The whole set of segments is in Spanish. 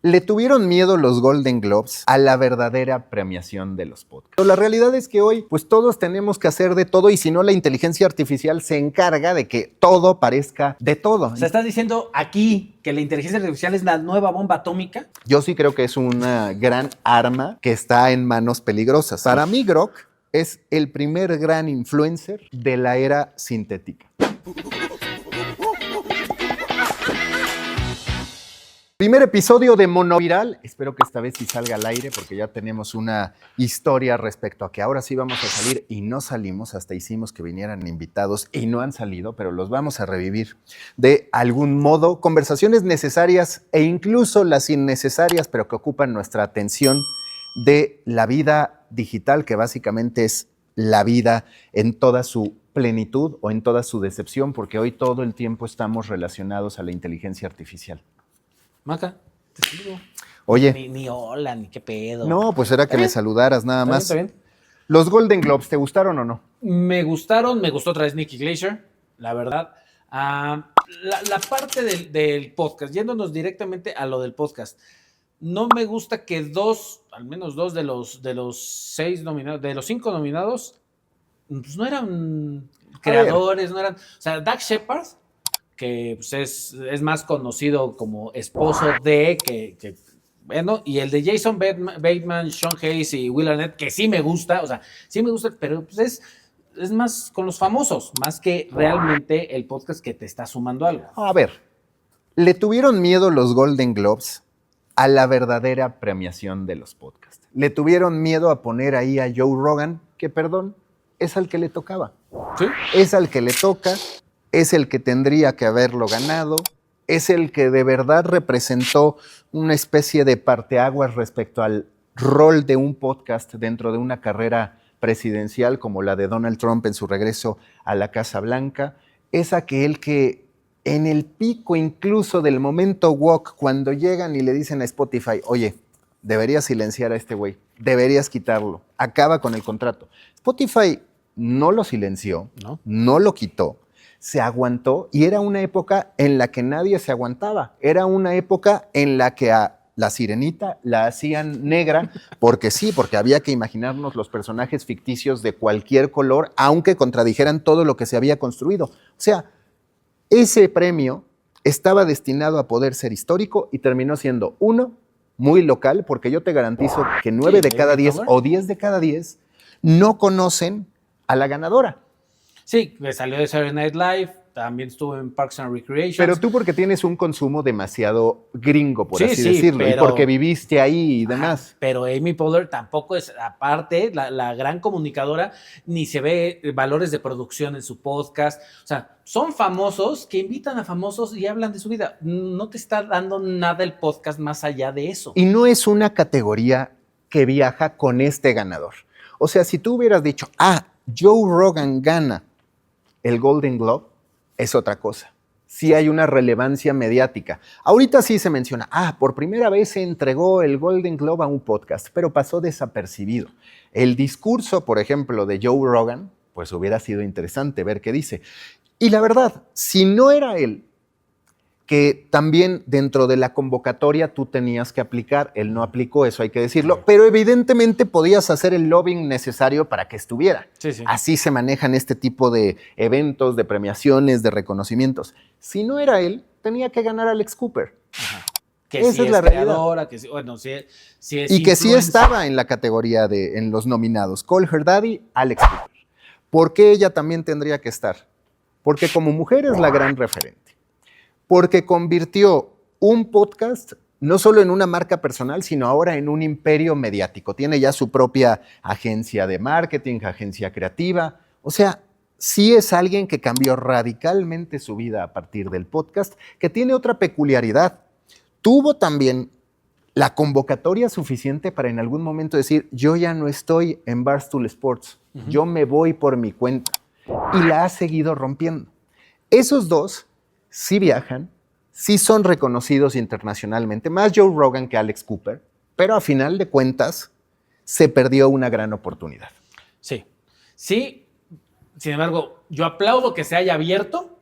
Le tuvieron miedo los Golden Globes a la verdadera premiación de los podcasts. Pero la realidad es que hoy, pues todos tenemos que hacer de todo y si no, la inteligencia artificial se encarga de que todo parezca de todo. O sea, ¿estás diciendo aquí que la inteligencia artificial es la nueva bomba atómica? Yo sí creo que es una gran arma que está en manos peligrosas. Para mí, Grok es el primer gran influencer de la era sintética. Primer episodio de Monoviral. Espero que esta vez sí salga al aire porque ya tenemos una historia respecto a que ahora sí vamos a salir y no salimos. Hasta hicimos que vinieran invitados y no han salido, pero los vamos a revivir de algún modo. Conversaciones necesarias e incluso las innecesarias, pero que ocupan nuestra atención de la vida digital, que básicamente es la vida en toda su plenitud o en toda su decepción, porque hoy todo el tiempo estamos relacionados a la inteligencia artificial. Maca, te sigo. Oye. Ni hola, ni qué pedo. No, pues era que me saludaras nada más. Está bien. ¿Los Golden Globes te gustaron o no? Me gustaron, me gustó otra vez Nikki Glaser, la verdad. La parte del podcast, yéndonos directamente a lo del podcast, no me gusta que al menos dos de los 6 nominados, de los 5 nominados, pues no eran creadores, no eran. O sea, Dax Shepard, que pues es más conocido como esposo de que bueno, y el de Jason Bateman, Sean Hayes y Will Arnett, que sí me gusta, o sea, sí me gusta, pero pues es más con los famosos, más que realmente el podcast que te está sumando algo. A ver, le tuvieron miedo los Golden Globes a la verdadera premiación de los podcasts. Le tuvieron miedo a poner ahí a Joe Rogan, que perdón, es al que le tocaba. ¿Sí? Es al que le toca. Es el que tendría que haberlo ganado, es el que de verdad representó una especie de parteaguas respecto al rol de un podcast dentro de una carrera presidencial como la de Donald Trump en su regreso a la Casa Blanca. Es aquel que en el pico incluso del momento woke, cuando llegan y le dicen a Spotify, oye, deberías silenciar a este güey, deberías quitarlo, acaba con el contrato. Spotify no lo silenció, no lo quitó. Se aguantó y era una época en la que nadie se aguantaba. Era una época en la que a la sirenita la hacían negra, porque sí, porque había que imaginarnos los personajes ficticios de cualquier color, aunque contradijeran todo lo que se había construido. O sea, ese premio estaba destinado a poder ser histórico y terminó siendo, uno, muy local, porque yo te garantizo que 9 de cada 10 o 10 de cada 10 no conocen a la ganadora. Sí, me salió de Saturday Night Live, también estuvo en Parks and Recreation. Pero tú porque tienes un consumo demasiado gringo, por así decirlo, pero, y porque viviste ahí y demás. Pero Amy Poehler tampoco es, aparte, la gran comunicadora, ni se ve valores de producción en su podcast. O sea, son famosos que invitan a famosos y hablan de su vida. No te está dando nada el podcast más allá de eso. Y no es una categoría que viaja con este ganador. O sea, si tú hubieras dicho, Joe Rogan gana el Golden Globe, es otra cosa. Sí hay una relevancia mediática. Ahorita sí se menciona, por primera vez se entregó el Golden Globe a un podcast, pero pasó desapercibido. El discurso, por ejemplo, de Joe Rogan, pues hubiera sido interesante ver qué dice. Y la verdad, si no era él, que también dentro de la convocatoria tú tenías que aplicar, él no aplicó, eso hay que decirlo, pero evidentemente podías hacer el lobbying necesario para que estuviera. Sí, sí. Así se manejan este tipo de eventos, de premiaciones, de reconocimientos. Si no era él, tenía que ganar Alex Cooper. Ajá. Que esa sí es la creadora, que sí, bueno, sí es y que sí estaba en la categoría en los nominados. Call Her Daddy, Alex Cooper. ¿Por qué ella también tendría que estar? Porque como mujer es la gran referente. Porque convirtió un podcast no solo en una marca personal, sino ahora en un imperio mediático. Tiene ya su propia agencia de marketing, agencia creativa. O sea, sí es alguien que cambió radicalmente su vida a partir del podcast, que tiene otra peculiaridad. Tuvo también la convocatoria suficiente para en algún momento decir, yo ya no estoy en Barstool Sports, yo me voy por mi cuenta. Y la ha seguido rompiendo. Esos dos sí viajan, sí son reconocidos internacionalmente, más Joe Rogan que Alex Cooper, pero a final de cuentas se perdió una gran oportunidad. Sí, sin embargo, yo aplaudo que se haya abierto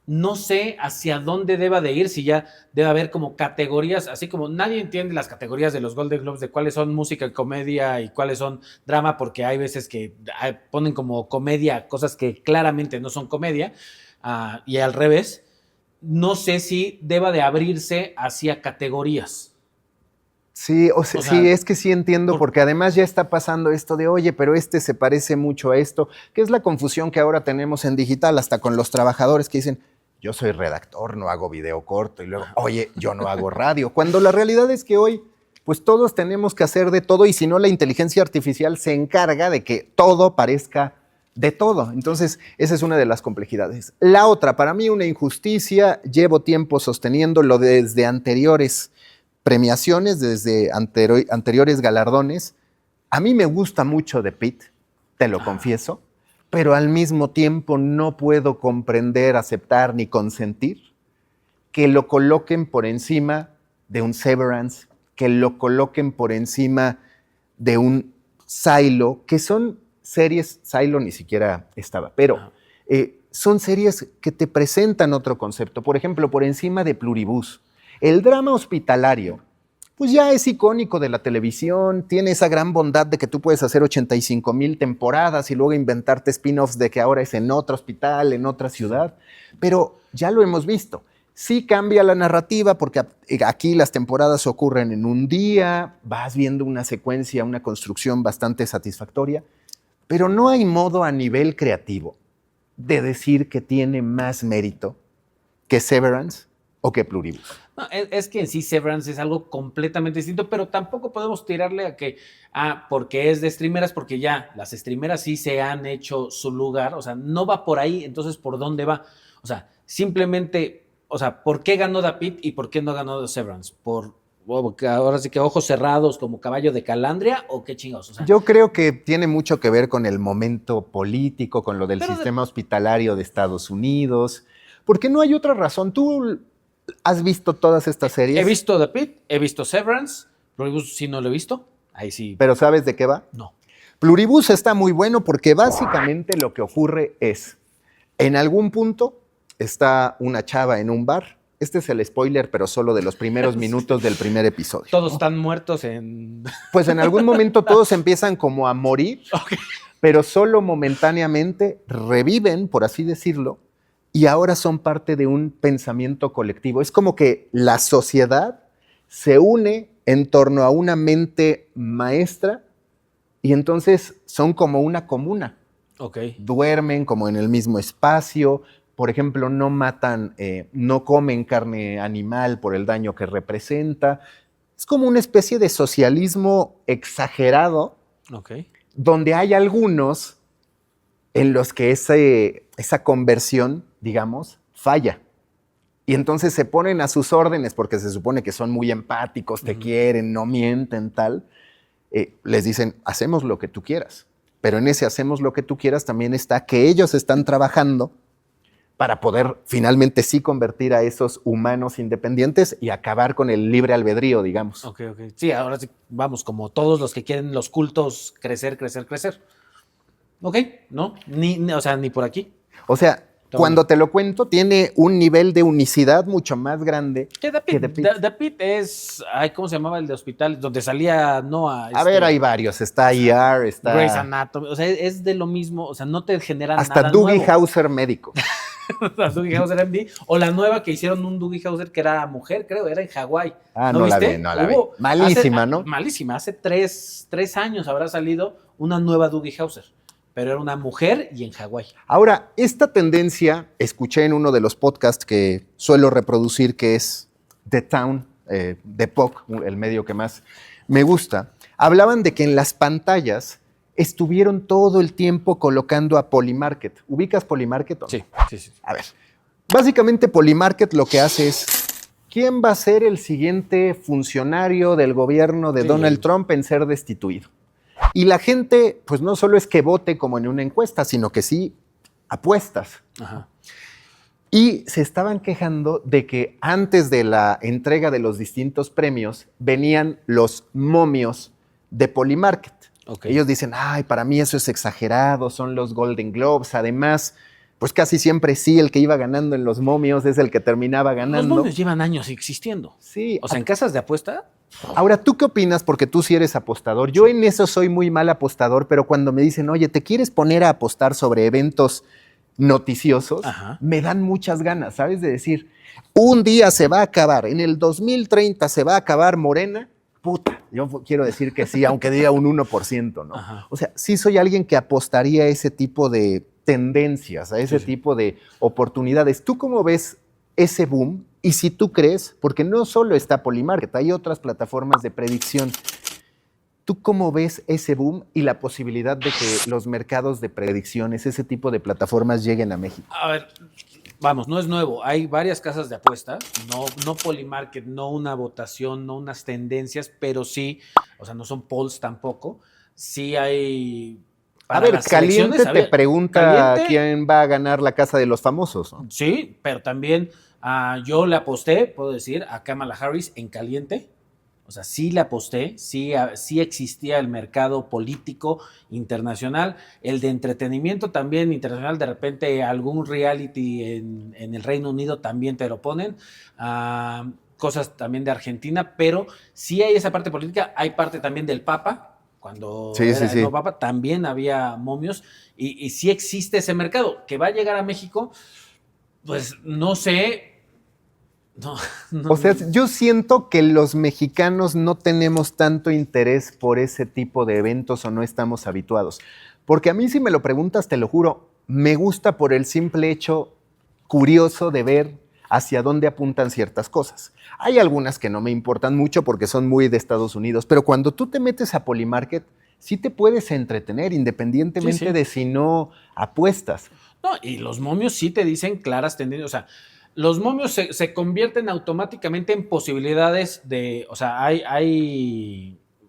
no sé hacia dónde deba de ir, si ya debe haber como categorías, así como nadie entiende las categorías de los Golden Globes, de cuáles son música y comedia y cuáles son drama, porque hay veces que ponen como comedia cosas que claramente no son comedia, y al revés. No sé si deba de abrirse hacia categorías. Sí, sí, es que sí entiendo, porque además ya está pasando esto de, oye, pero este se parece mucho a esto, que es la confusión que ahora tenemos en digital, hasta con los trabajadores que dicen, yo soy redactor, no hago video corto, y luego, oye, yo no hago radio, cuando la realidad es que hoy, pues todos tenemos que hacer de todo, y si no, la inteligencia artificial se encarga de que todo parezca de todo. Entonces, esa es una de las complejidades. La otra, para mí, una injusticia, llevo tiempo sosteniéndolo desde anteriores premiaciones, desde anteriores galardones. A mí me gusta mucho The Pitt, te lo confieso, pero al mismo tiempo no puedo comprender, aceptar ni consentir que lo coloquen por encima de un Severance, que lo coloquen por encima de un Silo, que son series, Silo ni siquiera estaba, pero son series que te presentan otro concepto. Por ejemplo, por encima de Pluribus. El drama hospitalario, pues ya es icónico de la televisión, tiene esa gran bondad de que tú puedes hacer 85,000 temporadas y luego inventarte spin-offs de que ahora es en otro hospital, en otra ciudad, pero ya lo hemos visto. Sí cambia la narrativa porque aquí las temporadas ocurren en un día, vas viendo una secuencia, una construcción bastante satisfactoria, pero no hay modo a nivel creativo de decir que tiene más mérito que Severance o que Pluribus. No, es que en sí Severance es algo completamente distinto, pero tampoco podemos tirarle a que, porque es de streameras, porque ya las streameras sí se han hecho su lugar, o sea, no va por ahí, entonces, ¿por dónde va? O sea, simplemente, o sea, ¿por qué ganó The Pitt y por qué no ganó Severance? Ahora sí que ojos cerrados como caballo de Calandria o qué chingados. O sea, yo creo que tiene mucho que ver con el momento político, con lo del sistema hospitalario de Estados Unidos, porque no hay otra razón. ¿Tú has visto todas estas series? He visto The Pitt, he visto Severance, Pluribus sí no lo he visto, ahí sí. ¿Pero sabes de qué va? No. Pluribus está muy bueno porque básicamente lo que ocurre es, en algún punto está una chava en un bar. Este es el spoiler, pero solo de los primeros minutos del primer episodio. Todos están muertos en... Pues en algún momento todos empiezan como a morir, pero solo momentáneamente reviven, por así decirlo, y ahora son parte de un pensamiento colectivo. Es como que la sociedad se une en torno a una mente maestra y entonces son como una comuna. Duermen como en el mismo espacio. Por ejemplo, no matan, no comen carne animal por el daño que representa. Es como una especie de socialismo exagerado, donde hay algunos en los que esa conversión, digamos, falla. Y entonces se ponen a sus órdenes porque se supone que son muy empáticos, te quieren, no mienten, tal. Les dicen, hacemos lo que tú quieras. Pero en ese hacemos lo que tú quieras también está que ellos están trabajando para poder finalmente sí convertir a esos humanos independientes y acabar con el libre albedrío, digamos. Sí, ahora sí, vamos, como todos los que quieren los cultos crecer. ¿No? O sea, ni por aquí. O sea, cuando te lo cuento, tiene un nivel de unicidad mucho más grande que The Pitt. The Pitt es, ¿cómo se llamaba el de hospital? Donde salía Noah. A ver, hay varios. Está ER, está... Grey's Anatomy. O sea, es de lo mismo. O sea, no te genera nada hasta Doogie Howser médico. Doogie Howser MD. O la nueva que hicieron un Doogie Howser que era mujer, creo. Era en Hawái. ¿No viste? No la vi. Malísima, ¿no? Malísima. Hace 3 años habrá salido una nueva Doogie Howser. Pero era una mujer y en Hawái. Ahora, esta tendencia, escuché en uno de los podcasts que suelo reproducir, que es The Town, de POC, el medio que más me gusta, hablaban de que en las pantallas estuvieron todo el tiempo colocando a Polymarket. ¿Ubicas Polymarket o no? Sí. A ver, básicamente Polymarket lo que hace es, ¿quién va a ser el siguiente funcionario del gobierno de Donald Trump en ser destituido? Y la gente, pues no solo es que vote como en una encuesta, sino que sí apuestas. Y se estaban quejando de que antes de la entrega de los distintos premios venían los momios de Polymarket. Ellos dicen, para mí eso es exagerado, son los Golden Globes. Además, pues casi siempre sí, el que iba ganando en los momios es el que terminaba ganando. Los momios llevan años existiendo. Sí. O sea, en casas de apuesta. Ahora, ¿tú qué opinas? Porque tú sí eres apostador. Yo en eso soy muy mal apostador, pero cuando me dicen, oye, ¿te quieres poner a apostar sobre eventos noticiosos? Ajá. Me dan muchas ganas, ¿sabes? De decir, un día se va a acabar, en el 2030 se va a acabar Morena. Puta, yo quiero decir que sí, aunque diga un 1%, ¿no? Ajá. O sea, sí soy alguien que apostaría a ese tipo de tendencias, a ese tipo de oportunidades. ¿Tú cómo ves ese boom? Y si tú crees, porque no solo está Polymarket, hay otras plataformas de predicción. ¿Tú cómo ves ese boom y la posibilidad de que los mercados de predicciones, ese tipo de plataformas lleguen a México? A ver, vamos, no es nuevo. Hay varias casas de apuesta, no Polymarket, no una votación, no unas tendencias, pero sí, o sea, no son polls tampoco. Sí hay. A ver, Caliente te pregunta Caliente, quién va a ganar la Casa de los Famosos, ¿no? sí, pero también yo le aposté, puedo decir, a Kamala Harris en Caliente. O sea, sí le aposté, sí existía el mercado político internacional, el de entretenimiento también internacional, de repente algún reality en el Reino Unido también te lo ponen, cosas también de Argentina, pero sí hay esa parte política, hay parte también del Papa, cuando Sí, era sí, el sí. nuevo Papa también había momios, y sí existe ese mercado, que va a llegar a México, pues no sé. No, O sea, yo siento que los mexicanos no tenemos tanto interés por ese tipo de eventos o no estamos habituados. Porque a mí, si me lo preguntas, te lo juro, me gusta por el simple hecho curioso de ver hacia dónde apuntan ciertas cosas. Hay algunas que no me importan mucho porque son muy de Estados Unidos, pero cuando tú te metes a Polymarket, sí te puedes entretener independientemente Sí. de si no apuestas. No, y los momios sí te dicen claras tendencias. O sea, los momios se convierten automáticamente en posibilidades de. O sea,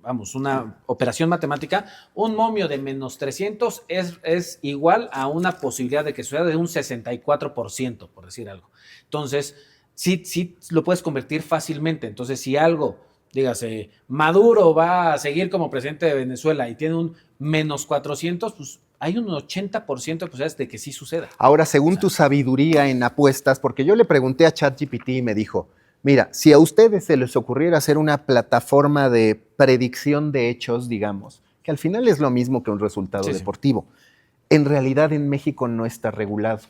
vamos, una operación matemática. Un momio de menos 300 es igual a una posibilidad de que suceda de un 64%, por decir algo. Entonces, sí lo puedes convertir fácilmente. Entonces, si algo, dígase, Maduro va a seguir como presidente de Venezuela y tiene un menos 400, pues hay un 80% de posibilidades de que sí suceda. Ahora, según tu sabiduría en apuestas, porque yo le pregunté a ChatGPT y me dijo, mira, si a ustedes se les ocurriera hacer una plataforma de predicción de hechos, digamos, que al final es lo mismo que un resultado deportivo, en realidad en México no está regulado.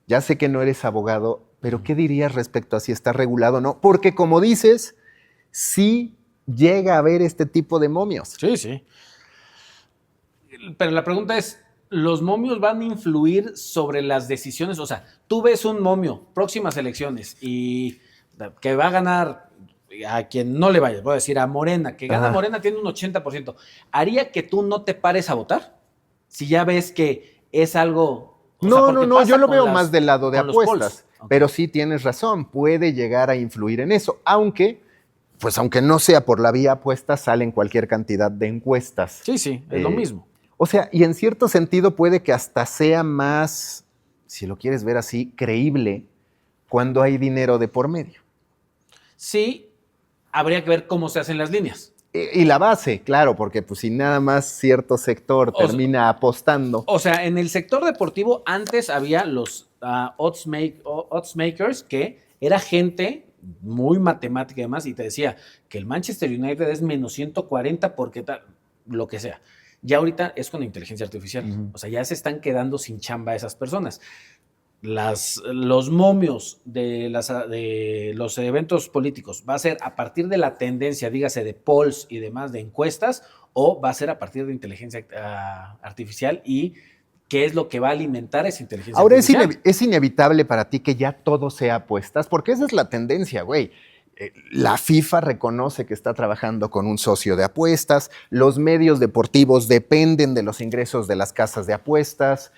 Ya sé que no eres abogado, pero ¿qué dirías respecto a si está regulado o no? Porque como dices, sí llega a haber este tipo de momios. Sí. Pero la pregunta es, ¿los momios van a influir sobre las decisiones? O sea, tú ves un momio, próximas elecciones, y que va a ganar a quien no le vaya, voy a decir a Morena, que gana Morena tiene un 80%. ¿Haría que tú no te pares a votar? Si ya ves que es algo... No, yo lo veo más del lado de apuestas, pero sí tienes razón, puede llegar a influir en eso, aunque no sea por la vía apuestas, salen cualquier cantidad de encuestas. Sí, es lo mismo. O sea, y en cierto sentido puede que hasta sea más, si lo quieres ver así, creíble cuando hay dinero de por medio. Sí, habría que ver cómo se hacen las líneas. Y la base, claro, porque pues si nada más cierto sector termina apostando. O sea, en el sector deportivo antes había los odds makers, que era gente muy matemática y demás, y te decía que el Manchester United es menos 140 porque tal, lo que sea. Ya ahorita es con inteligencia artificial. O sea, ya se están quedando sin chamba esas personas. Los momios de los eventos políticos, ¿va a ser a partir de la tendencia, dígase, de polls y demás, de encuestas, o va a ser a partir de inteligencia artificial? ¿Y qué es lo que va a alimentar esa inteligencia artificial? Ahora, ¿es inevitable para ti que ya todo sea apuestas? Porque esa es la tendencia, güey. La FIFA reconoce que está trabajando con un socio de apuestas, los medios deportivos dependen de los ingresos de las casas de apuestas,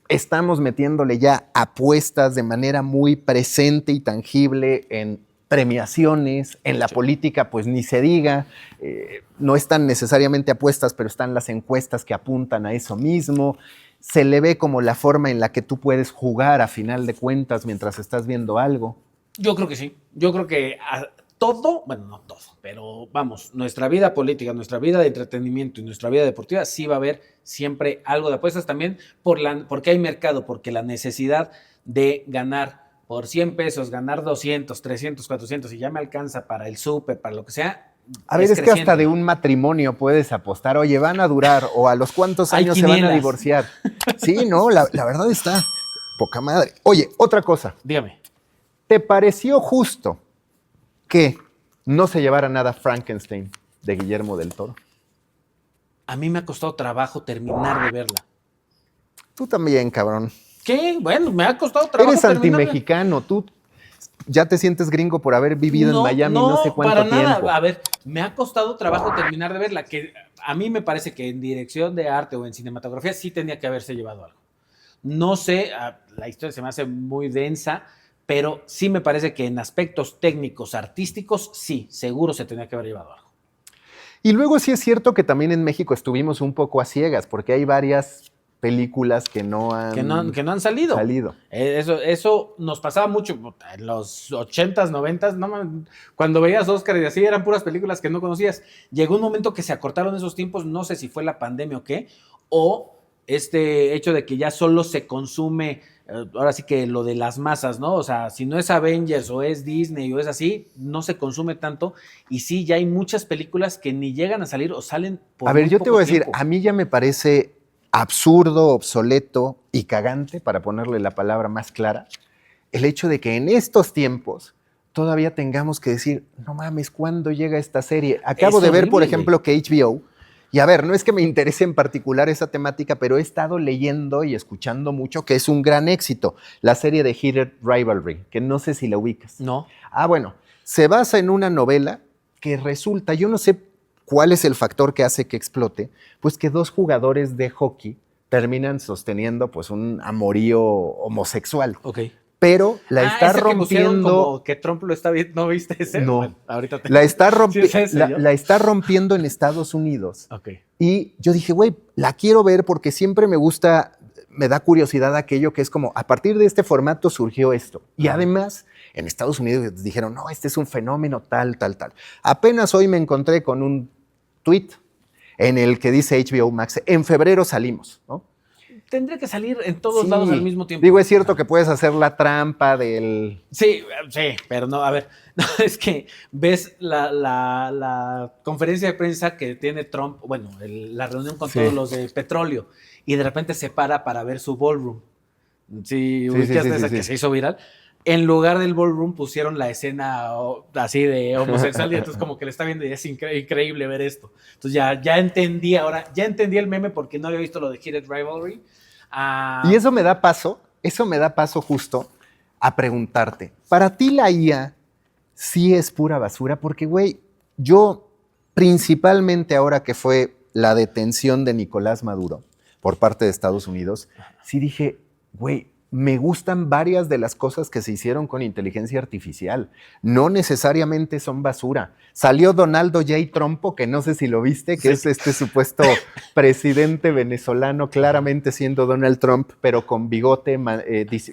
estamos metiéndole ya apuestas de manera muy presente y tangible en premiaciones, en la política pues ni se diga, no están necesariamente apuestas, pero están las encuestas que apuntan a eso mismo, se le ve como la forma en la que tú puedes jugar a final de cuentas mientras estás viendo algo. Yo creo que sí. Yo creo que todo, bueno, no todo, pero vamos, nuestra vida política, nuestra vida de entretenimiento y nuestra vida deportiva, sí va a haber siempre algo de apuestas también porque hay mercado, porque la necesidad de ganar por 100 pesos, ganar 200, 300, 400 y ya me alcanza para el súper, para lo que sea. A ver, es que hasta de un matrimonio puedes apostar, oye, van a durar o a los cuántos años se van a divorciar. Sí, no, la verdad está poca madre. Oye, otra cosa. Dígame. ¿Te pareció justo que no se llevara nada Frankenstein de Guillermo del Toro? A mí me ha costado trabajo terminar de verla. Tú también, cabrón. ¿Qué? Bueno, me ha costado trabajo. Eres antimexicano, tú ya te sientes gringo por haber vivido en Miami no sé cuánto tiempo. No, para nada. A ver, me ha costado trabajo terminar de verla, que a mí me parece que en dirección de arte o en cinematografía sí tenía que haberse llevado algo. No sé, la historia se me hace muy densa, pero sí me parece que en aspectos técnicos, artísticos, sí, seguro se tenía que haber llevado algo. Y luego sí es cierto que también en México estuvimos un poco a ciegas, porque hay varias películas que no han salido. Eso nos pasaba mucho en los 80s, 90s, no, cuando veías Oscar y así eran puras películas que no conocías. Llegó un momento que se acortaron esos tiempos, no sé si fue la pandemia o qué, o este hecho de que ya solo se consume, ahora sí que lo de las masas, ¿no? O sea, si no es Avengers o es Disney o es así, no se consume tanto. Y sí, ya hay muchas películas que ni llegan a salir o salen por A ver, yo te voy a decir, a mí ya me parece absurdo, obsoleto y cagante, para ponerle la palabra más clara, el hecho de que en estos tiempos todavía tengamos que decir, no mames, ¿cuándo llega esta serie? Acabo de ver, por ejemplo, que HBO, y a ver, no es que me interese en particular esa temática, pero he estado leyendo y escuchando mucho que es un gran éxito, la serie de Heated Rivalry, que no sé si la ubicas. No. Bueno, se basa en una novela que resulta, yo no sé ¿cuál es el factor que hace que explote? Pues que dos jugadores de hockey terminan sosteniendo pues un amorío homosexual. Ok. Pero la está rompiendo. Como que Trump lo está viendo, ¿no viste ese? No. Bueno, ahorita la está rompiendo en Estados Unidos. Ok. Y yo dije, güey, la quiero ver porque siempre me gusta, me da curiosidad aquello que es como, a partir de este formato surgió esto. Y además, en Estados Unidos dijeron, no, este es un fenómeno tal. Apenas hoy me encontré con un tweet en el que dice HBO Max, en febrero salimos, ¿no? Tendría que salir en todos lados al mismo tiempo. Digo, es cierto que puedes hacer la trampa del... Sí, pero no, a ver, no, es que ves la conferencia de prensa que tiene Trump, bueno, la reunión con todos los de petróleo, y de repente se para ver su ballroom. Sí, esa que se hizo viral. En lugar del ballroom pusieron la escena así de homosexual y entonces como que le está viendo y es increíble ver esto. Entonces ya entendí el meme porque no había visto lo de Heated Rivalry. Y eso me da paso justo a preguntarte, ¿para ti la IA sí es pura basura? Porque, güey, yo principalmente ahora que fue la detención de Nicolás Maduro por parte de Estados Unidos, sí dije, güey, me gustan varias de las cosas que se hicieron con inteligencia artificial. No necesariamente son basura. Salió Donaldo J. Trumpo, que no sé si lo viste, que es este supuesto presidente venezolano, claramente siendo Donald Trump, pero con bigote,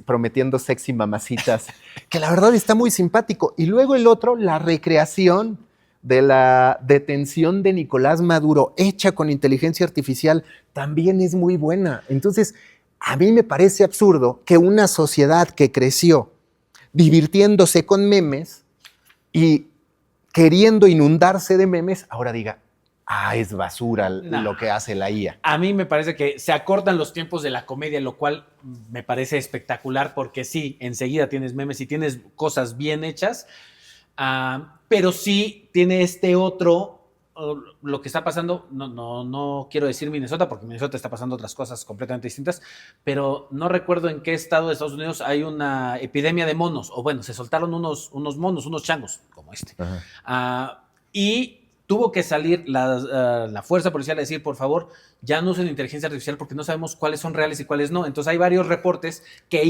prometiendo sexy mamacitas, que la verdad está muy simpático. Y luego el otro, la recreación de la detención de Nicolás Maduro, hecha con inteligencia artificial, también es muy buena. Entonces, a mí me parece absurdo que una sociedad que creció divirtiéndose con memes y queriendo inundarse de memes, ahora diga, es basura lo que hace la IA. A mí me parece que se acortan los tiempos de la comedia, lo cual me parece espectacular porque sí, enseguida tienes memes y tienes cosas bien hechas, pero sí tiene este otro... Lo que está pasando, no quiero decir Minnesota, porque Minnesota está pasando otras cosas completamente distintas, pero no recuerdo en qué estado de Estados Unidos hay una epidemia de monos, o bueno, se soltaron unos monos, unos changos, como este. Y tuvo que salir la fuerza policial a decir, por favor, ya no usen inteligencia artificial porque no sabemos cuáles son reales y cuáles no. Entonces hay varios reportes que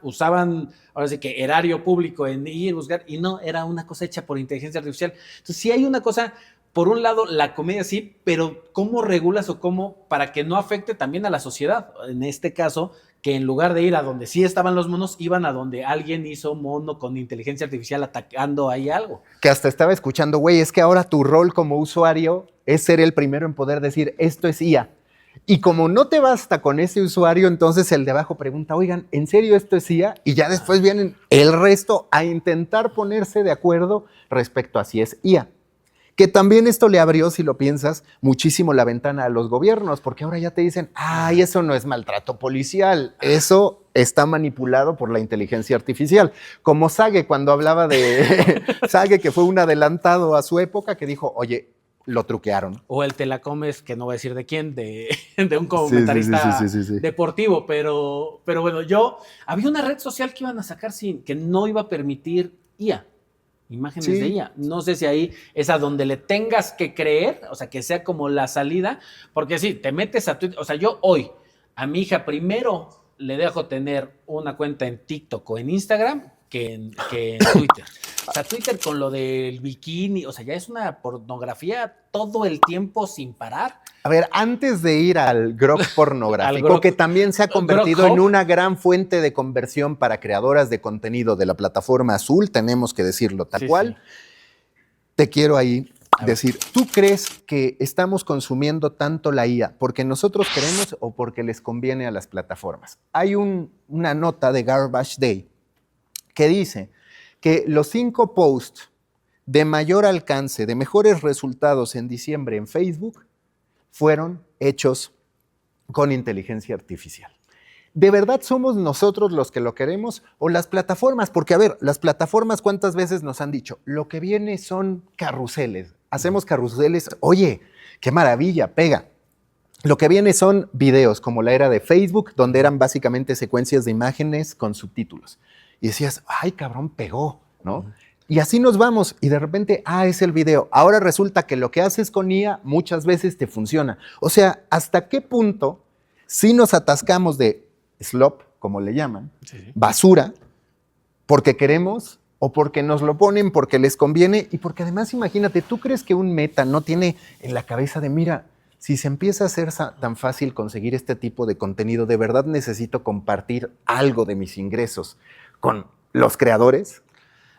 usaban, ahora sí que erario público en ir a buscar, y no, era una cosa hecha por inteligencia artificial. Entonces sí hay una cosa por un lado, la comedia sí, pero ¿cómo regulas o cómo para que no afecte también a la sociedad? En este caso, que en lugar de ir a donde sí estaban los monos, iban a donde alguien hizo mono con inteligencia artificial atacando ahí algo. Que hasta estaba escuchando, güey, es que ahora tu rol como usuario es ser el primero en poder decir, esto es IA. Y como no te basta con ese usuario, entonces el de abajo pregunta, oigan, ¿en serio esto es IA? Y ya después vienen el resto a intentar ponerse de acuerdo respecto a si es IA. Que también esto le abrió, si lo piensas, muchísimo la ventana a los gobiernos, porque ahora ya te dicen, ay, eso no es maltrato policial, eso está manipulado por la inteligencia artificial. Como Sage, cuando hablaba de Sage, que fue un adelantado a su época, que dijo, oye, lo truquearon. O el te la comes, que no voy a decir de quién, de un comentarista sí. deportivo, pero bueno, había una red social que iban a sacar que no iba a permitir IA. Imágenes de ella. No sé si ahí es a donde le tengas que creer, o sea, que sea como la salida, porque sí, te metes a Twitter, o sea, yo hoy a mi hija primero le dejo tener una cuenta en TikTok o en Instagram que en Twitter. O sea, Twitter con lo del bikini, o sea, ya es una pornografía todo el tiempo sin parar. A ver, antes de ir al grok pornográfico, que también se ha convertido en una gran fuente de conversión para creadoras de contenido de la plataforma azul, tenemos que decirlo tal cual, te quiero ahí decir, ¿tú crees que estamos consumiendo tanto la IA porque nosotros queremos o porque les conviene a las plataformas? Hay una nota de Garbage Day que dice que los 5 posts de mayor alcance, de mejores resultados en diciembre en Facebook, fueron hechos con inteligencia artificial. ¿De verdad somos nosotros los que lo queremos o las plataformas? Porque, a ver, las plataformas, ¿cuántas veces nos han dicho? Lo que viene son carruseles. Hacemos carruseles. Oye, qué maravilla, pega. Lo que viene son videos, como la era de Facebook, donde eran básicamente secuencias de imágenes con subtítulos. Y decías, ay, cabrón, pegó, ¿no? Y así nos vamos, y de repente, es el video. Ahora resulta que lo que haces con IA muchas veces te funciona. O sea, ¿hasta qué punto si nos atascamos de slop, como le llaman, basura, porque queremos o porque nos lo ponen, porque les conviene? Y porque además, imagínate, ¿tú crees que un meta no tiene en la cabeza de, mira, si se empieza a hacer tan fácil conseguir este tipo de contenido, ¿de verdad necesito compartir algo de mis ingresos con los creadores?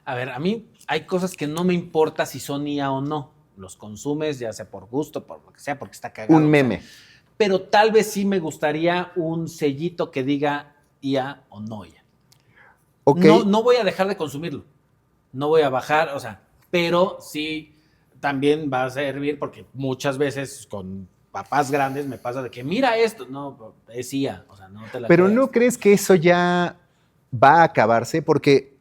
A ver, a mí hay cosas que no me importa si son IA o no. Los consumes, ya sea por gusto, por lo que sea, porque está cagado. Un meme. O sea, pero tal vez sí me gustaría un sellito que diga IA o no IA. Okay. No voy a dejar de consumirlo. No voy a bajar, o sea, pero sí también va a servir porque muchas veces con papás grandes me pasa de que mira esto, no, es IA, o sea, no te la Pero creas. ¿no crees que eso ya va a acabarse? Porque,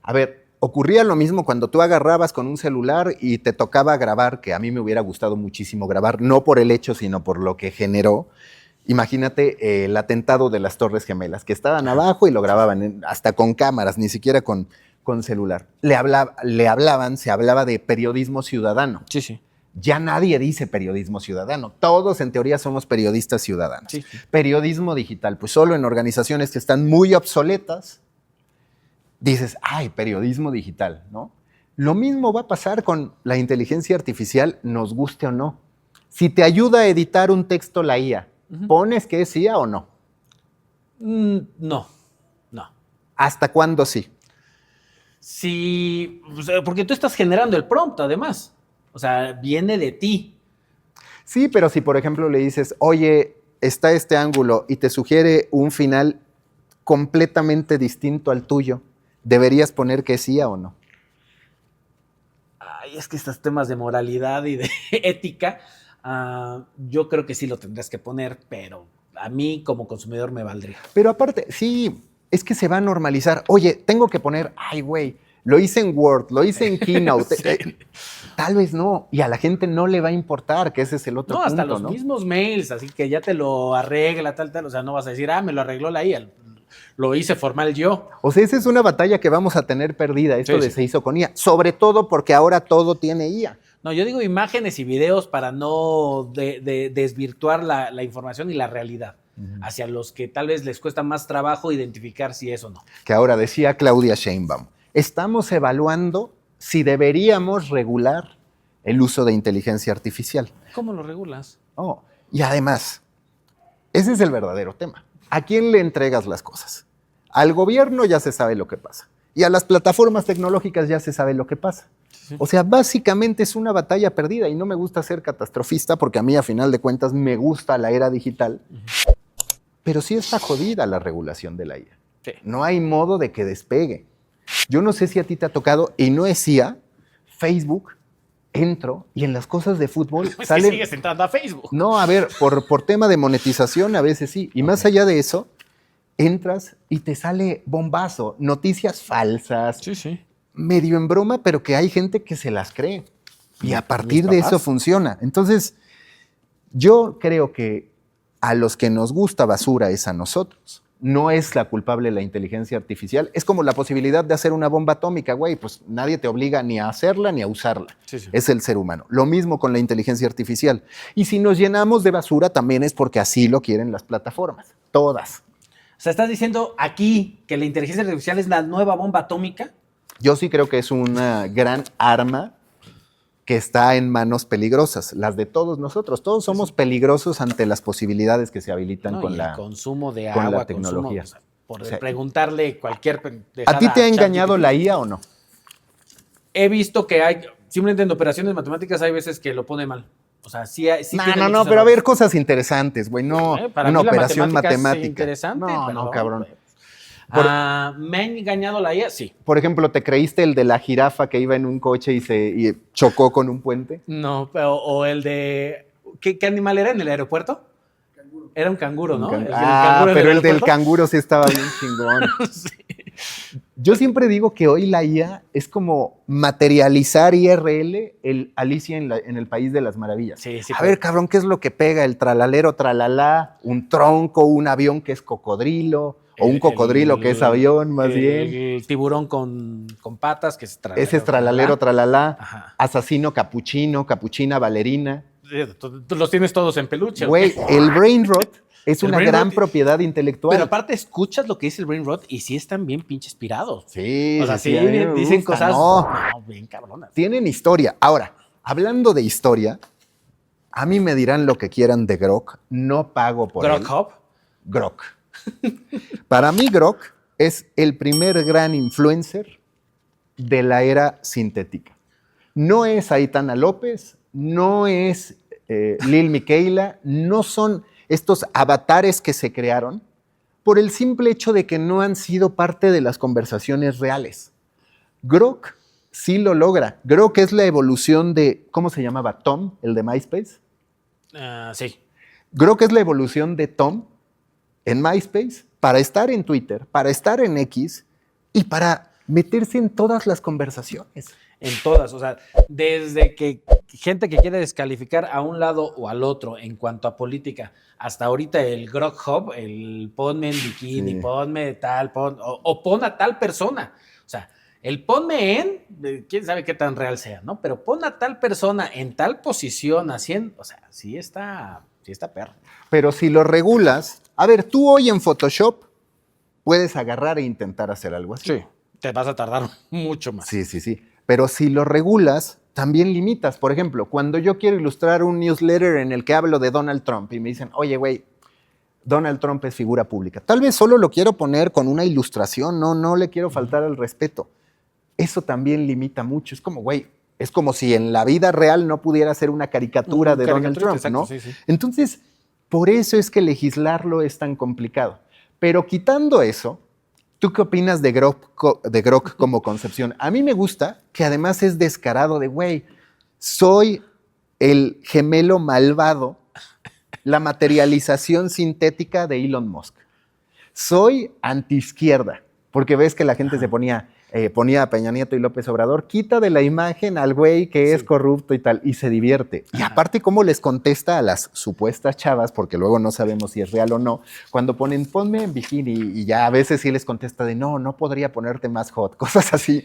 a ver, ocurría lo mismo cuando tú agarrabas con un celular y te tocaba grabar, que a mí me hubiera gustado muchísimo grabar, no por el hecho, sino por lo que generó. Imagínate el atentado de las Torres Gemelas, que estaban abajo y lo grababan hasta con cámaras, ni siquiera con celular. Se hablaba de periodismo ciudadano. Sí. Ya nadie dice periodismo ciudadano. Todos en teoría somos periodistas ciudadanos. Sí. Periodismo digital, pues solo en organizaciones que están muy obsoletas, dices, periodismo digital, ¿no? Lo mismo va a pasar con la inteligencia artificial, nos guste o no. Si te ayuda a editar un texto la IA, ¿pones que es IA o no? No. ¿Hasta cuándo sí? Sí, porque tú estás generando el prompt, además. O sea, viene de ti. Sí, pero si, por ejemplo, le dices, oye, está este ángulo y te sugiere un final completamente distinto al tuyo, ¿deberías poner que sí o no? Es que estos temas de moralidad y de ética, yo creo que sí lo tendrías que poner, pero a mí como consumidor me valdría. Pero aparte, sí, es que se va a normalizar. Oye, tengo que poner, lo hice en Word, lo hice en Keynote. Sí. Tal vez no, y a la gente no le va a importar, que ese es el otro punto, hasta los mismos mails, así que ya te lo arregla, tal, o sea, no vas a decir, me lo arregló la IA, lo hice formal yo. O sea, esa es una batalla que vamos a tener perdida, esto se hizo con IA, sobre todo porque ahora todo tiene IA. No, yo digo imágenes y videos para no desvirtuar la información y la realidad, hacia los que tal vez les cuesta más trabajo identificar si es o no. Que ahora decía Claudia Sheinbaum, estamos evaluando si deberíamos regular el uso de inteligencia artificial. ¿Cómo lo regulas? Oh, y además, ese es el verdadero tema. ¿A quién le entregas las cosas? Al gobierno ya se sabe lo que pasa. Y a las plataformas tecnológicas ya se sabe lo que pasa. Sí. O sea, básicamente es una batalla perdida y no me gusta ser catastrofista porque a mí, a final de cuentas, me gusta la era digital. Pero sí está jodida la regulación de la IA. Sí. No hay modo de que despegue. Yo no sé si a ti te ha tocado, y no es IA, Facebook, entro y en las cosas de fútbol salen... que sigues entrando a Facebook. No, a ver, por tema de monetización a veces sí. Y más allá de eso, entras y te sale bombazo, noticias falsas, medio en broma, pero que hay gente que se las cree. Y a partir de eso funciona. Entonces, yo creo que a los que nos gusta basura es a nosotros. No es la culpable la inteligencia artificial. Es como la posibilidad de hacer una bomba atómica, güey. Pues nadie te obliga ni a hacerla ni a usarla. Es el ser humano. Lo mismo con la inteligencia artificial. Y si nos llenamos de basura, también es porque así lo quieren las plataformas. Todas. O sea, ¿estás diciendo aquí que la inteligencia artificial es la nueva bomba atómica? Yo sí creo que es una gran arma que está en manos peligrosas, las de todos nosotros. Todos somos peligrosos ante las posibilidades que se habilitan con el consumo de con agua, la tecnología. Por preguntarle cualquier pendejada. ¿A ti te ha engañado la IA o no? He visto que hay, simplemente en operaciones matemáticas hay veces que lo pone mal. O sea, sí no, pero a ver, cosas interesantes, güey, no una operación matemática. Es interesante. No, cabrón. ¿Me ha engañado la IA? Sí. Por ejemplo, ¿te creíste el de la jirafa que iba en un coche y chocó con un puente? No, pero, o el de... ¿Qué animal era en el aeropuerto? Canguro. Era un canguro, ¿no? Pero el del canguro sí estaba bien chingón. Sí. Yo siempre digo que hoy la IA es como materializar IRL el Alicia en el País de las Maravillas. Sí, a ver, cabrón, ¿qué es lo que pega? El tralalero, tralala, un tronco, un avión que es cocodrilo... O un cocodrilo que es avión, más bien. El tiburón con patas, que es tralalero. Ese es tralalero, tralala. Ajá. Asesino, capuchino, capuchina, bailarina. Tú los tienes todos en peluche. Güey, el brain rot es una gran propiedad intelectual. Pero aparte escuchas lo que dice el brain rot y sí están bien pinche inspirados. Sí. O sea, sí dicen cosas bien cabronas. Tienen historia. Ahora, hablando de historia, a mí me dirán lo que quieran de Grok. No pago por él. ¿Grok Hub? Grok. Para mí, Grok es el primer gran influencer de la era sintética. No es Aitana López, no es Lil Miquela, no son estos avatares que se crearon por el simple hecho de que no han sido parte de las conversaciones reales. Grok sí lo logra. Grok es la evolución de, ¿cómo se llamaba? Tom, el de MySpace. Sí. Grok es la evolución de Tom en MySpace para estar en Twitter, para estar en X y para meterse en todas las conversaciones. En todas, o sea, desde que gente que quiere descalificar a un lado o al otro en cuanto a política, hasta ahorita el Grok Hub, el ponme en bikini, ponme tal, o pon a tal persona. O sea, el ponme en, quién sabe qué tan real sea, ¿no? Pero pon a tal persona en tal posición, haciendo, o sea, sí está perro. Pero si lo regulas, a ver, tú hoy en Photoshop puedes agarrar e intentar hacer algo así. Sí, te vas a tardar mucho más. Sí. Pero si lo regulas, también limitas. Por ejemplo, cuando yo quiero ilustrar un newsletter en el que hablo de Donald Trump y me dicen, oye, güey, Donald Trump es figura pública. Tal vez solo lo quiero poner con una ilustración, no le quiero faltar al respeto. Eso también limita mucho. Es como, güey, es como si en la vida real no pudiera ser una caricatura de Donald Trump, exacto, ¿no? Sí. Entonces, por eso es que legislarlo es tan complicado. Pero quitando eso, ¿tú qué opinas de Grok como concepción? A mí me gusta que además es descarado de, güey, soy el gemelo malvado, la materialización sintética de Elon Musk. Soy antiizquierda, porque ves que la gente se ponía a Peña Nieto y López Obrador, quita de la imagen al güey que es corrupto y tal, y se divierte. Y aparte, cómo les contesta a las supuestas chavas, porque luego no sabemos si es real o no, cuando ponen, ponme en bikini, y ya a veces sí les contesta de, no podría ponerte más hot, cosas así.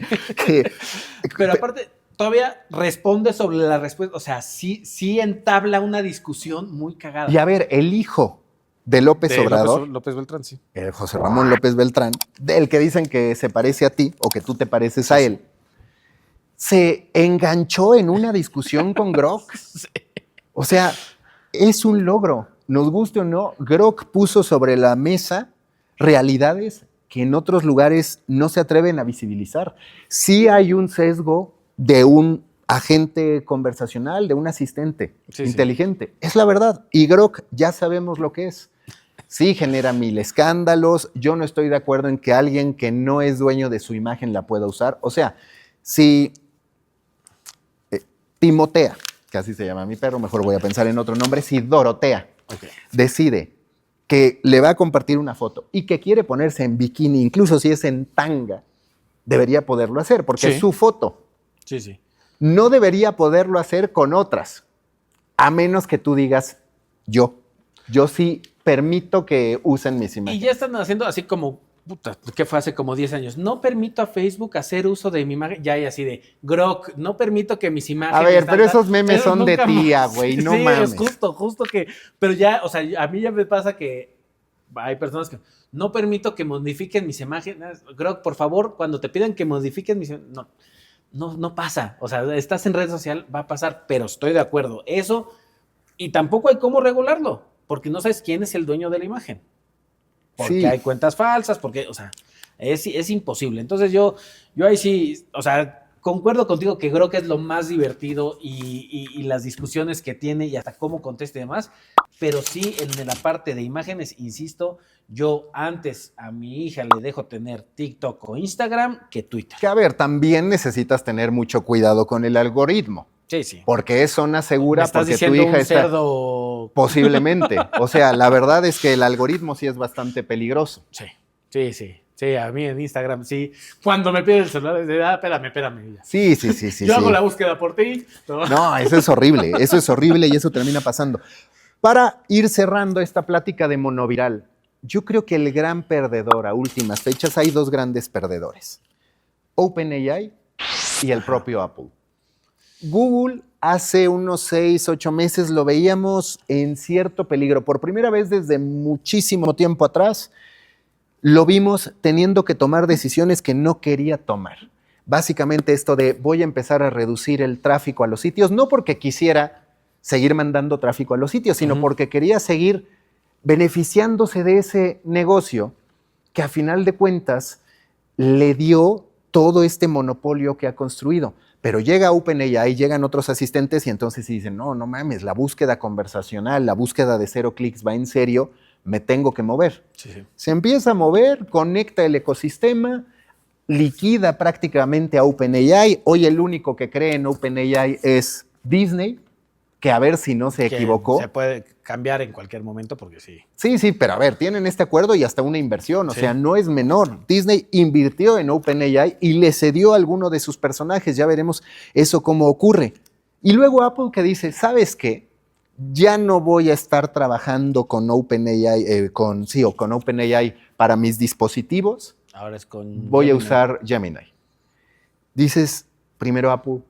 Pero aparte, todavía responde sobre la respuesta, o sea, sí entabla una discusión muy cagada. Y a ver, el hijo de López Obrador. López Beltrán, sí. José Ramón López Beltrán, del que dicen que se parece a ti o que tú te pareces a él. se enganchó en una discusión con Grok. Sí. O sea, es un logro. Nos guste o no, Grok puso sobre la mesa realidades que en otros lugares no se atreven a visibilizar. Sí hay un sesgo de un agente conversacional, de un asistente inteligente. Sí. Es la verdad. Y Grok ya sabemos lo que es. Sí, genera 1000 escándalos. Yo no estoy de acuerdo en que alguien que no es dueño de su imagen la pueda usar. O sea, si Timotea, que así se llama mi perro, mejor voy a pensar en otro nombre, si Dorotea decide que le va a compartir una foto y que quiere ponerse en bikini, incluso si es en tanga, debería poderlo hacer, porque es su foto. Sí. No debería poderlo hacer con otras, a menos que tú digas yo sí permito que usen mis imágenes. Y ya están haciendo así como, que fue hace como 10 años, no permito a Facebook hacer uso de mi imagen, ya hay así de, Grok, no permito que mis imágenes... A ver, pero esos memes son de tía, güey, no mames. Sí, es justo que, pero ya, o sea, a mí ya me pasa que hay personas que, no permito que modifiquen mis imágenes, Grok, por favor, cuando te pidan que modifiquen mis imágenes, no pasa, o sea, estás en red social, va a pasar, pero estoy de acuerdo, eso, y tampoco hay cómo regularlo, porque no sabes quién es el dueño de la imagen. Porque hay cuentas falsas, porque, o sea, es imposible. Entonces yo ahí sí, o sea, concuerdo contigo que creo que es lo más divertido y las discusiones que tiene y hasta cómo contesta y demás, pero sí en la parte de imágenes, insisto, yo antes a mi hija le dejo tener TikTok o Instagram que Twitter. Que a ver, también necesitas tener mucho cuidado con el algoritmo. Sí. Porque es zona segura, porque tu hija un cerdo... está... Posiblemente. O sea, la verdad es que el algoritmo sí es bastante peligroso. Sí, a mí en Instagram sí. Cuando me piden el celular, espérame. Sí. Yo hago la búsqueda por ti. No, eso es horrible y eso termina pasando. Para ir cerrando esta plática de monoviral, yo creo que el gran perdedor a últimas fechas, hay 2 grandes perdedores. OpenAI y el propio Apple. Google hace unos 6, 8 meses lo veíamos en cierto peligro. Por primera vez desde muchísimo tiempo atrás, lo vimos teniendo que tomar decisiones que no quería tomar. Básicamente esto de voy a empezar a reducir el tráfico a los sitios, no porque quisiera seguir mandando tráfico a los sitios, sino porque quería seguir beneficiándose de ese negocio que a final de cuentas le dio todo este monopolio que ha construido. Pero llega OpenAI, llegan otros asistentes y entonces dicen, no mames, la búsqueda conversacional, la búsqueda de 0 clics va en serio, me tengo que mover. Sí. Se empieza a mover, conecta el ecosistema, liquida prácticamente a OpenAI. Hoy el único que cree en OpenAI es Disney, que a ver si no se equivocó. Se puede cambiar en cualquier momento porque sí. Sí, pero a ver, tienen este acuerdo y hasta una inversión, o sea, no es menor. Disney invirtió en OpenAI y le cedió a alguno de sus personajes, ya veremos eso cómo ocurre. Y luego Apple que dice, ¿sabes qué? Ya no voy a estar trabajando con OpenAI, con OpenAI para mis dispositivos. Ahora es con voy Gemini. A usar Gemini. Dices, primero Apple,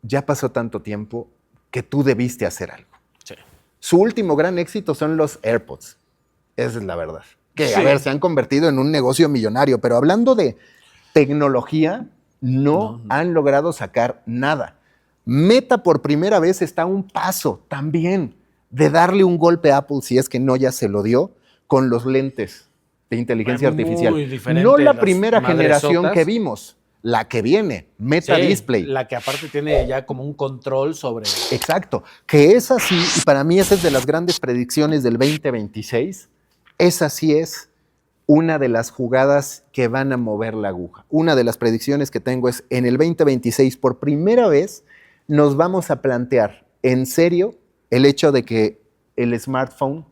ya pasó tanto tiempo que tú debiste hacer algo. Sí. Su último gran éxito son los AirPods. Esa es la verdad. Que, a ver, se han convertido en un negocio millonario, pero hablando de tecnología, no han logrado sacar nada. Meta por primera vez está a un paso también de darle un golpe a Apple, si es que no ya se lo dio, con los lentes de inteligencia artificial. No la primera generación que vimos. La que viene, Meta Display. La que aparte tiene ya como un control sobre... Exacto, que esa sí, y para mí esa es de las grandes predicciones del 2026, esa sí es una de las jugadas que van a mover la aguja. Una de las predicciones que tengo es, en el 2026, por primera vez, nos vamos a plantear en serio el hecho de que el smartphone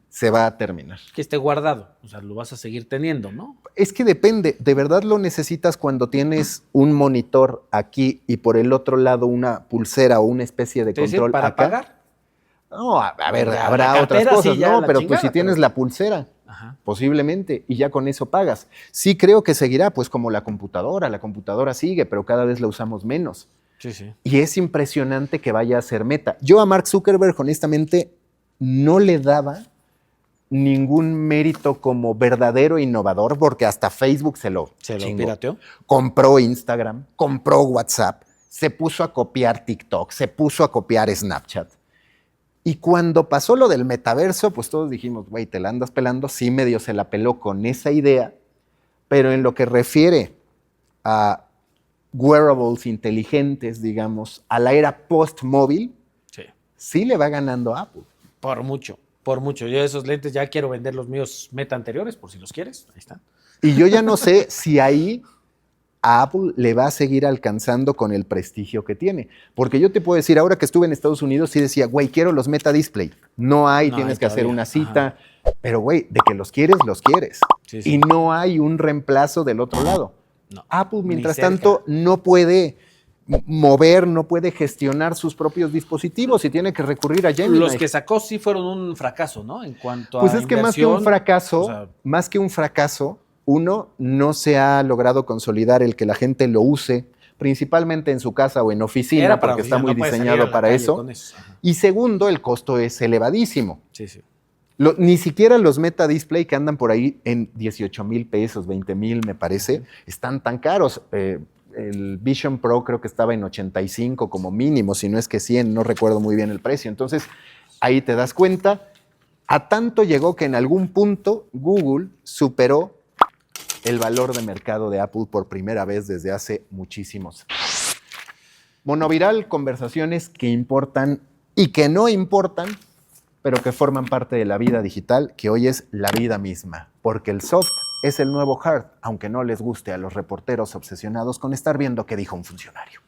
se va a terminar. Que esté guardado, o sea, lo vas a seguir teniendo, ¿no? Es que depende, de verdad lo necesitas cuando tienes un monitor aquí y por el otro lado una pulsera o una especie de control ¿para acá. Pagar? No, a ver, habrá otras cosas, ¿no? Pero pues si tienes la pulsera, posiblemente, y ya con eso pagas. Sí creo que seguirá, pues como la computadora sigue, pero cada vez la usamos menos. Sí. Y es impresionante que vaya a ser Meta. Yo a Mark Zuckerberg, honestamente, no le daba ningún mérito como verdadero innovador, porque hasta Facebook se lo pirateó. Compró Instagram, compró WhatsApp, se puso a copiar TikTok, se puso a copiar Snapchat. Y cuando pasó lo del metaverso, pues todos dijimos, güey, te la andas pelando. Sí, medio se la peló con esa idea, pero en lo que refiere a wearables inteligentes, digamos, a la era post-móvil, sí le va ganando a Apple. Por mucho, por mucho. Yo esos lentes ya quiero vender los míos Meta anteriores, por si los quieres. Ahí están. Y yo ya no sé si ahí a Apple le va a seguir alcanzando con el prestigio que tiene. Porque yo te puedo decir, ahora que estuve en Estados Unidos, sí decía, güey, quiero los Meta Display. No hay, tienes que hacer una cita. Ajá. Pero, güey, de que los quieres, los quieres. Sí, sí. Y no hay un reemplazo del otro lado. No, Apple, mientras tanto, no puede mover, no puede gestionar sus propios dispositivos y tiene que recurrir a Gemini. Los que sacó sí fueron un fracaso, ¿no? En cuanto a pues es que más que un fracaso, uno, no se ha logrado consolidar el que la gente lo use, principalmente en su casa o en oficina, porque está muy diseñado para eso. Y segundo, el costo es elevadísimo. Sí, sí. Ni siquiera los Meta Display que andan por ahí en 18,000 pesos, 20,000 me parece, están tan caros. El Vision Pro creo que estaba en 85 como mínimo, si no es que 100, no recuerdo muy bien el precio. Entonces, ahí te das cuenta, a tanto llegó que en algún punto Google superó el valor de mercado de Apple por primera vez desde hace muchísimos años. Monoviral, conversaciones que importan y que no importan, pero que forman parte de la vida digital, que hoy es la vida misma, porque el soft es el nuevo hard, aunque no les guste a los reporteros obsesionados con estar viendo qué dijo un funcionario.